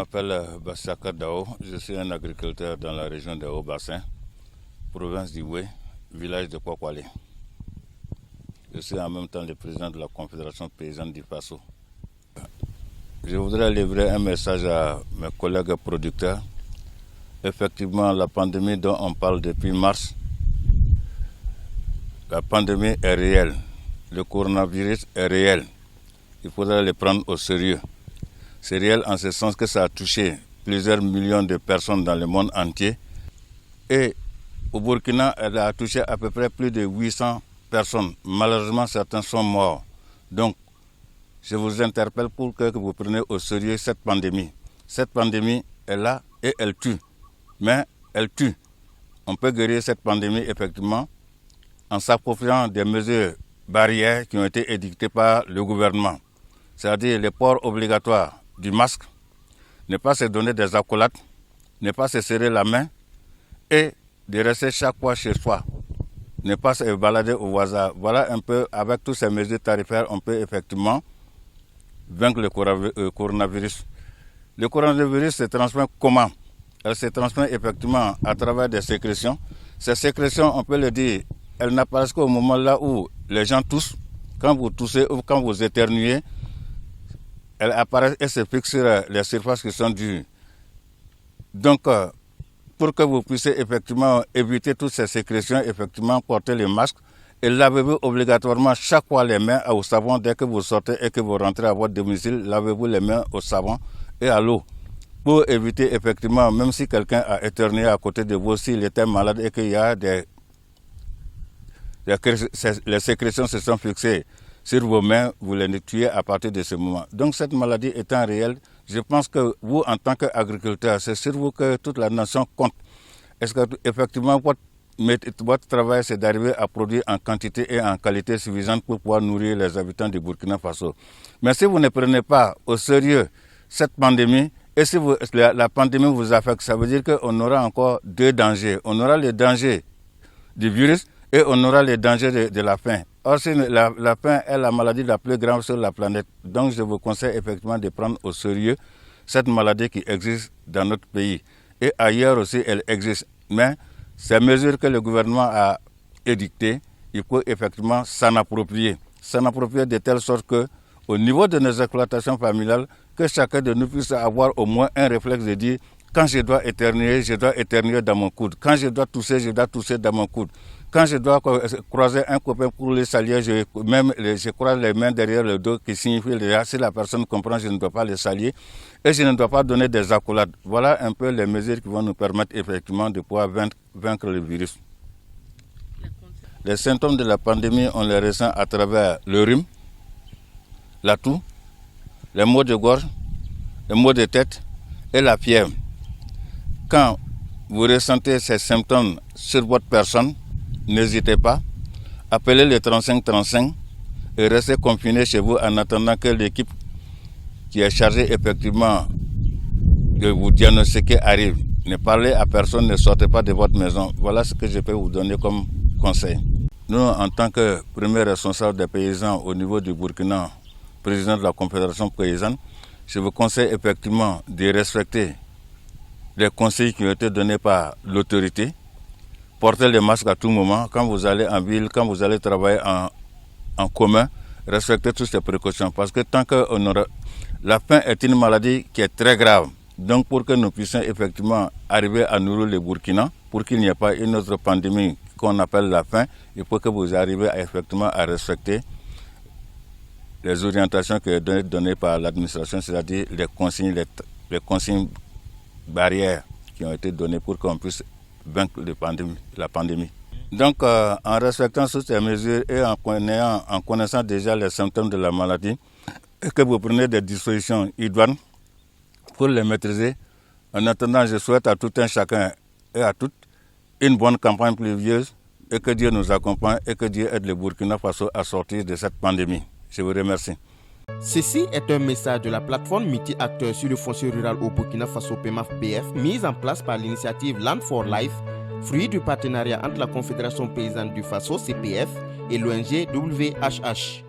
m'appelle Bassaka Dao, je suis un agriculteur dans la région des Hauts-Bassins, province d'Iwé, village de Kwakwale. Je suis en même temps le président de la Confédération paysanne du Faso. Je voudrais livrer un message à mes collègues producteurs. Effectivement, la pandémie dont on parle depuis mars, la pandémie est réelle. Le coronavirus est réel. Il faudra le prendre au sérieux. C'est réel en ce sens que ça a touché plusieurs millions de personnes dans le monde entier. Et au Burkina, elle a touché à peu près plus de 800 personnes. Malheureusement, certains sont morts. Donc, je vous interpelle pour que vous preniez au sérieux cette pandémie. Cette pandémie est là et elle tue. Mais elle tue. On peut guérir cette pandémie effectivement en s'appropriant des mesures barrières qui ont été édictées par le gouvernement. C'est-à-dire le port obligatoire du masque, ne pas se donner des accolades, ne pas se serrer la main et de rester chaque fois chez soi, ne pas se balader au voisin. Voilà un peu, avec toutes ces mesures tarifaires, on peut effectivement vaincre le coronavirus. Le coronavirus se transmet comment? Elle se transmet effectivement à travers des sécrétions. Ces sécrétions, on peut le dire, elles n'apparaissent qu'au moment là où les gens toussent. Quand vous toussez ou quand vous éternuez, elles apparaissent et se fixent sur les surfaces qui sont dures. Donc, pour que vous puissiez effectivement éviter toutes ces sécrétions, effectivement portez le masque et lavez-vous obligatoirement chaque fois les mains au savon dès que vous sortez et que vous rentrez à votre domicile. Lavez-vous les mains au savon et à l'eau pour éviter effectivement, même si quelqu'un a éternué à côté de vous, s'il était malade et qu'il y a les sécrétions se sont fixées sur vos mains, vous les tuez à partir de ce moment. Donc cette maladie étant réelle, je pense que vous, en tant qu'agriculteur, c'est sur vous que toute la nation compte. Est-ce que effectivement votre travail, c'est d'arriver à produire en quantité et en qualité suffisante pour pouvoir nourrir les habitants du Burkina Faso? Mais si vous ne prenez pas au sérieux cette pandémie, et si la pandémie vous affecte, ça veut dire qu'on aura encore deux dangers. On aura le danger du virus et on aura les dangers de la faim. Or, la faim est la maladie la plus grave sur la planète. Donc, je vous conseille effectivement de prendre au sérieux cette maladie qui existe dans notre pays. Et ailleurs aussi, elle existe. Mais ces mesures que le gouvernement a édictées, il faut effectivement s'en approprier. S'en approprier de telle sorte que, au niveau de nos exploitations familiales, que chacun de nous puisse avoir au moins un réflexe de dire quand je dois éternuer dans mon coude. Quand je dois tousser dans mon coude. Quand je dois croiser un copain pour le saluer, je croise les mains derrière le dos qui signifie déjà si la personne comprend, je ne dois pas le saluer et je ne dois pas donner des accolades. Voilà un peu les mesures qui vont nous permettre effectivement de pouvoir vaincre le virus. Les symptômes de la pandémie, on les ressent à travers le rhume, la toux, les maux de gorge, les maux de tête et la fièvre. Quand vous ressentez ces symptômes sur votre personne, n'hésitez pas, appelez le 3535 et restez confiné chez vous en attendant que l'équipe qui est chargée effectivement de vous diagnostiquer arrive. Ne parlez à personne, ne sortez pas de votre maison. Voilà ce que je peux vous donner comme conseil. Nous, en tant que premier responsable des paysans au niveau du Burkina, président de la Confédération paysanne, je vous conseille effectivement de respecter les conseils qui ont été donnés par l'autorité. Portez le masque à tout moment. Quand vous allez en ville, quand vous allez travailler en commun, respectez toutes ces précautions. Parce que tant que la faim est une maladie qui est très grave. Donc pour que nous puissions effectivement arriver à nourrir le Burkina, pour qu'il n'y ait pas une autre pandémie qu'on appelle la faim, il faut que vous arriviez effectivement à respecter les orientations qui sont données par l'administration, c'est-à-dire les consignes barrières qui ont été données pour qu'on puisse vaincre la pandémie. Donc, en respectant toutes ces mesures et en connaissant déjà les symptômes de la maladie, et que vous prenez des dispositions idoines pour les maîtriser. En attendant, je souhaite à tout un chacun et à toutes une bonne campagne pluvieuse et que Dieu nous accompagne et que Dieu aide le Burkina Faso à sortir de cette pandémie. Je vous remercie. Ceci est un message de la plateforme multi-acteurs sur le foncier rural au Burkina Faso PEMAF-PF, mise en place par l'initiative Land for Life, fruit du partenariat entre la Confédération paysanne du Faso CPF et l'ONG WHH.